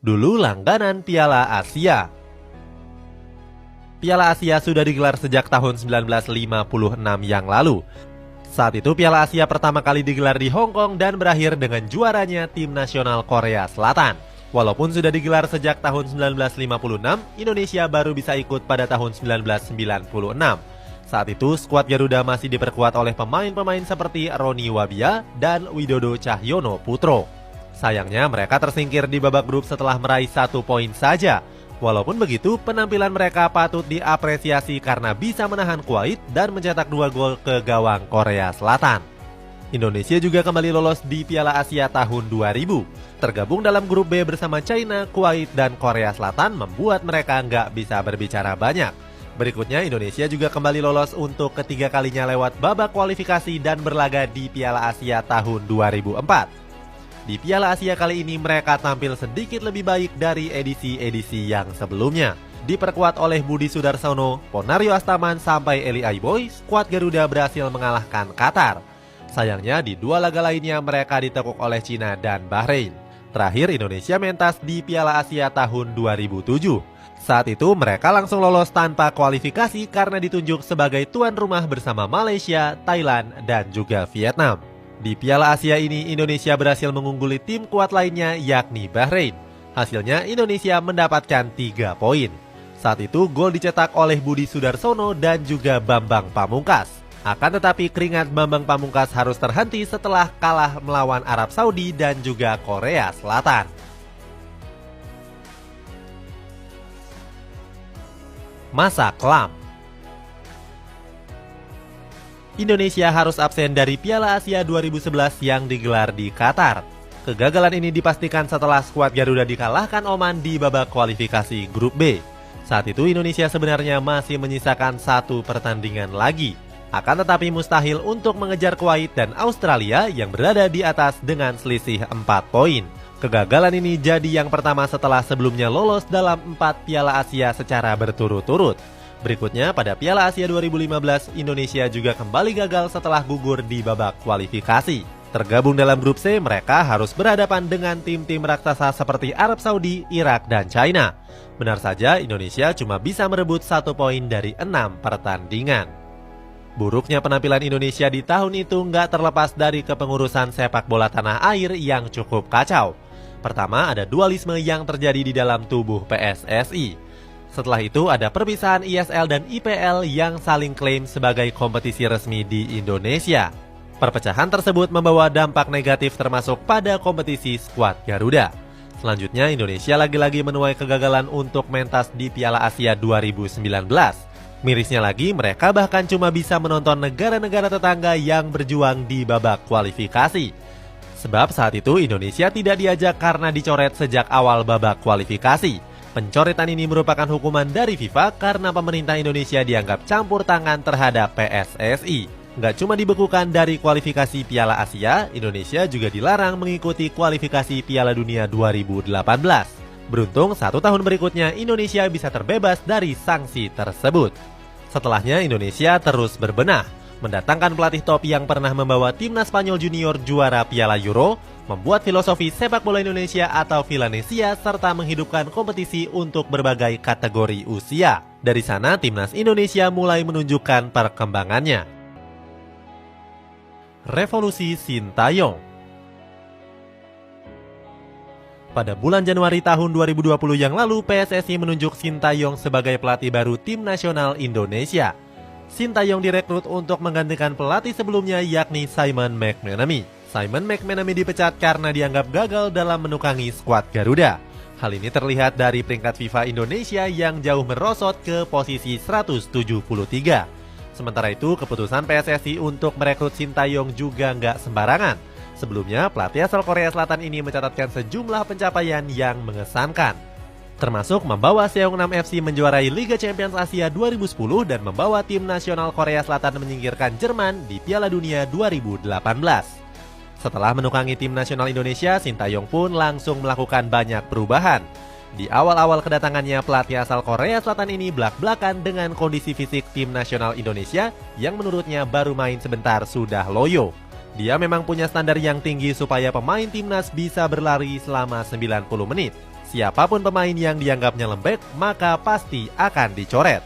Dulu langganan Piala Asia. Piala Asia sudah digelar sejak tahun 1956 yang lalu. Saat itu Piala Asia pertama kali digelar di Hong Kong dan berakhir dengan juaranya tim nasional Korea Selatan. Walaupun sudah digelar sejak tahun 1956, Indonesia baru bisa ikut pada tahun 1996. Saat itu skuad Garuda masih diperkuat oleh pemain-pemain seperti Roni Wabia dan Widodo Cahyono Putro. Sayangnya mereka tersingkir di babak grup setelah meraih 1 poin saja. Walaupun begitu, penampilan mereka patut diapresiasi karena bisa menahan Kuwait dan mencetak 2 gol ke gawang Korea Selatan. Indonesia juga kembali lolos di Piala Asia tahun 2000. Tergabung dalam grup B bersama China, Kuwait, dan Korea Selatan membuat mereka nggak bisa berbicara banyak. Berikutnya, Indonesia juga kembali lolos untuk ketiga kalinya lewat babak kualifikasi dan berlaga di Piala Asia tahun 2004. Di Piala Asia kali ini mereka tampil sedikit lebih baik dari edisi-edisi yang sebelumnya. Diperkuat oleh Budi Sudarsono, Ponario Astaman, sampai Eli Aiboy, skuad Garuda berhasil mengalahkan Qatar. Sayangnya di 2 laga lainnya mereka ditekuk oleh Cina dan Bahrain. Terakhir Indonesia mentas di Piala Asia tahun 2007. Saat itu mereka langsung lolos tanpa kualifikasi karena ditunjuk sebagai tuan rumah bersama Malaysia, Thailand, dan juga Vietnam. Di Piala Asia ini Indonesia berhasil mengungguli tim kuat lainnya yakni Bahrain. Hasilnya Indonesia mendapatkan 3 poin. Saat itu gol dicetak oleh Budi Sudarsono dan juga Bambang Pamungkas. Akan tetapi keringat Bambang Pamungkas harus terhenti setelah kalah melawan Arab Saudi dan juga Korea Selatan. Masa kelam. Indonesia harus absen dari Piala Asia 2011 yang digelar di Qatar. Kegagalan ini dipastikan setelah skuad Garuda dikalahkan Oman di babak kualifikasi grup B. Saat itu Indonesia sebenarnya masih menyisakan 1 pertandingan lagi. Akan tetapi mustahil untuk mengejar Kuwait dan Australia yang berada di atas dengan selisih 4 poin. Kegagalan ini jadi yang pertama setelah sebelumnya lolos dalam 4 Piala Asia secara berturut-turut. Berikutnya pada Piala Asia 2015, Indonesia juga kembali gagal setelah gugur di babak kualifikasi. Tergabung dalam grup C, mereka harus berhadapan dengan tim-tim raksasa seperti Arab Saudi, Irak, dan China. Benar saja, Indonesia cuma bisa merebut 1 poin dari 6 pertandingan. Buruknya penampilan Indonesia di tahun itu nggak terlepas dari kepengurusan sepak bola tanah air yang cukup kacau. Pertama, ada dualisme yang terjadi di dalam tubuh PSSI. Setelah itu ada perpisahan ISL dan IPL yang saling klaim sebagai kompetisi resmi di Indonesia. Perpecahan tersebut membawa dampak negatif termasuk pada kompetisi skuad Garuda. Selanjutnya Indonesia lagi-lagi menuai kegagalan untuk mentas di Piala Asia 2019. Mirisnya lagi mereka bahkan cuma bisa menonton negara-negara tetangga yang berjuang di babak kualifikasi. Sebab saat itu Indonesia tidak diajak karena dicoret sejak awal babak kualifikasi. Pencoretan ini merupakan hukuman dari FIFA karena pemerintah Indonesia dianggap campur tangan terhadap PSSI. Nggak cuma dibekukan dari kualifikasi Piala Asia, Indonesia juga dilarang mengikuti kualifikasi Piala Dunia 2018. Beruntung 1 tahun berikutnya Indonesia bisa terbebas dari sanksi tersebut. Setelahnya Indonesia terus berbenah, mendatangkan pelatih top yang pernah membawa timnas Spanyol junior juara Piala Euro, membuat filosofi sepak bola Indonesia atau Vilanesia, serta menghidupkan kompetisi untuk berbagai kategori usia. Dari sana, timnas Indonesia mulai menunjukkan perkembangannya. Revolusi Sintayong. Pada bulan Januari tahun 2020 yang lalu, PSSI menunjuk Sintayong sebagai pelatih baru tim nasional Indonesia. Sintayong direkrut untuk menggantikan pelatih sebelumnya yakni Simon McManamy. Simon McManamy dipecat karena dianggap gagal dalam menukangi skuad Garuda. Hal ini terlihat dari peringkat FIFA Indonesia yang jauh merosot ke posisi 173. Sementara itu, keputusan PSSI untuk merekrut Sintayong juga nggak sembarangan. Sebelumnya, pelatih asal Korea Selatan ini mencatatkan sejumlah pencapaian yang mengesankan. Termasuk membawa Seongnam FC menjuarai Liga Champions Asia 2010 dan membawa tim nasional Korea Selatan menyingkirkan Jerman di Piala Dunia 2018. Setelah menukangi tim nasional Indonesia, Sintayong pun langsung melakukan banyak perubahan. Di awal-awal kedatangannya, pelatih asal Korea Selatan ini belak-belakan dengan kondisi fisik tim nasional Indonesia yang menurutnya baru main sebentar sudah loyo. Dia memang punya standar yang tinggi supaya pemain timnas bisa berlari selama 90 menit. Siapapun pemain yang dianggapnya lembek, maka pasti akan dicoret.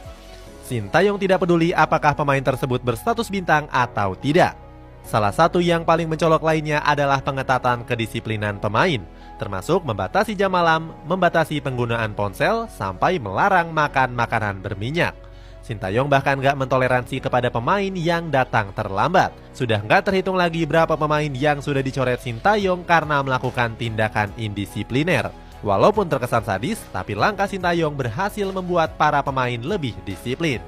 Sintayong tidak peduli apakah pemain tersebut berstatus bintang atau tidak. Salah satu yang paling mencolok lainnya adalah pengetatan kedisiplinan pemain, termasuk membatasi jam malam, membatasi penggunaan ponsel, sampai melarang makan makanan berminyak. Sintayong bahkan gak mentoleransi kepada pemain yang datang terlambat. Sudah gak terhitung lagi berapa pemain yang sudah dicoret Sintayong karena melakukan tindakan indisipliner. Walaupun terkesan sadis, tapi langkah Sintayong berhasil membuat para pemain lebih disiplin.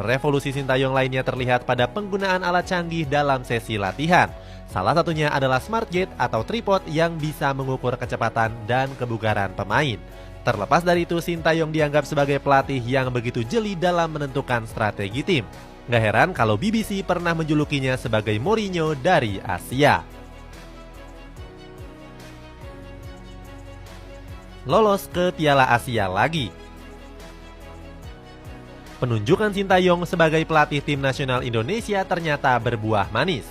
Revolusi Sintayong lainnya terlihat pada penggunaan alat canggih dalam sesi latihan. Salah satunya adalah Smart Gate atau tripod yang bisa mengukur kecepatan dan kebugaran pemain. Terlepas dari itu, Sintayong dianggap sebagai pelatih yang begitu jeli dalam menentukan strategi tim. Gak heran kalau BBC pernah menjulukinya sebagai Mourinho dari Asia. Lolos ke Piala Asia lagi. Penunjukan Sintayong sebagai pelatih tim nasional Indonesia ternyata berbuah manis.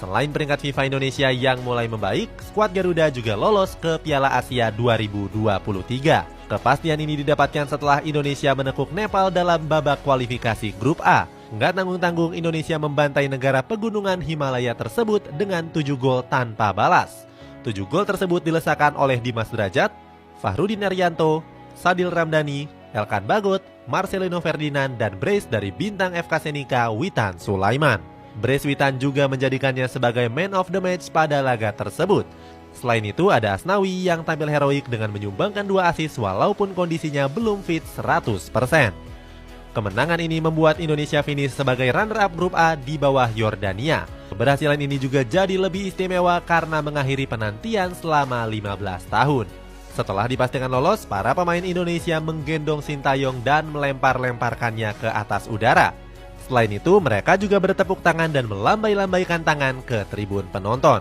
Selain peringkat FIFA Indonesia yang mulai membaik, skuad Garuda juga lolos ke Piala Asia 2023. Kepastian ini didapatkan setelah Indonesia menekuk Nepal dalam babak kualifikasi Grup A. Nggak tanggung-tanggung Indonesia membantai negara pegunungan Himalaya tersebut dengan 7 gol tanpa balas. 7 gol tersebut dilesakan oleh Dimas Derajat, Fahrudin Arianto, Sadil Ramdhani, Elkan Bagot, Marcelino Ferdinand, dan brace dari bintang FK Senika Witan Sulaiman. Brace Witan juga menjadikannya sebagai man of the match pada laga tersebut. Selain itu ada Asnawi yang tampil heroik dengan menyumbangkan 2 assist walaupun kondisinya belum fit 100%. Kemenangan ini membuat Indonesia finish sebagai runner-up Grup A di bawah Yordania. Keberhasilan ini juga jadi lebih istimewa karena mengakhiri penantian selama 15 tahun. Setelah dipastikan lolos, para pemain Indonesia menggendong Sintayong dan melempar-lemparkannya ke atas udara. Selain itu, mereka juga bertepuk tangan dan melambai-lambaikan tangan ke tribun penonton.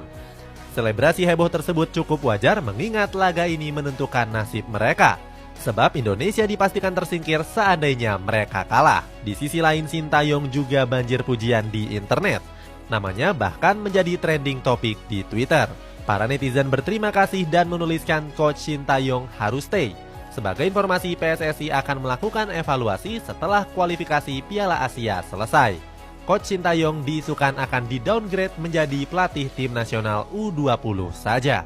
Selebrasi heboh tersebut cukup wajar mengingat laga ini menentukan nasib mereka. Sebab Indonesia dipastikan tersingkir seandainya mereka kalah. Di sisi lain, Sintayong juga banjir pujian di internet. Namanya bahkan menjadi trending topik di Twitter. Para netizen berterima kasih dan menuliskan Coach Sintayong harus stay. Sebagai informasi, PSSI akan melakukan evaluasi setelah kualifikasi Piala Asia selesai. Coach Sintayong diisukan akan di-downgrade menjadi pelatih tim nasional U20 saja.